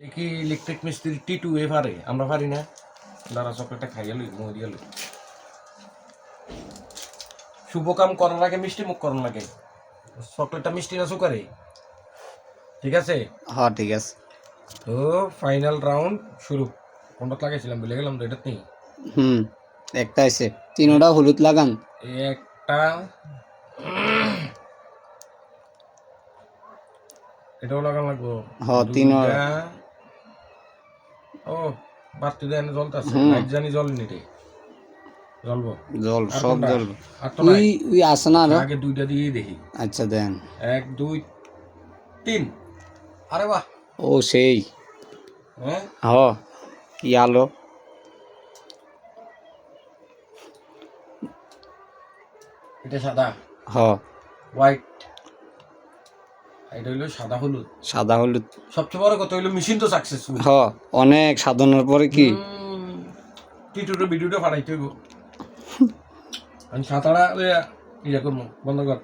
কি ইলেকট্রিক মিস্ত্রি টিটু এ পারে, আমরা পারি না। দাঁড়া চকলেটটা খাইয়া লই, মুখ দিয়া লই। শুভ কাম করার আগে মিষ্টি মুখ করার লাগে। চকলেটটা মিষ্টি না সুকারে, ঠিক আছে? হ্যাঁ ঠিক আছে। তো ফাইনাল রাউন্ড শুরু। কোনটা লাগাইছিলাম ভুলে গেলাম তো, এটা নেই। একটা আছে, তিনোটা হলুদ লাগান। একটা এটাও লাগান লাগবো। হ্যাঁ তিনো। ও বাতি দেন জ্বলতেছে, লাইট জানি জ্বলেনি রে। জ্বলবো, জল আর সব কোনটা? জল। আর তো নাই। ওই আছে না আরো? আগে দুইটা দিয়ে দেখি। আচ্ছা দেন। 1 2 3। আরে বাহ। ও সেই। হ্যাঁ হ কি আলো। এটা সাদা, হ হোয়াইট। এটা হইলো সাদা হলুদ। সাদা হলুদ। সবচেয়ে বড় কথা হইলো মেশিন তো সাকসেসফুল। হ অনেক সাধনার পরে কি টিটুর ভিডিওটা ফাটাইতে হইব। আমি সাঁতারা ইয়া করবো, বন্ধ কর।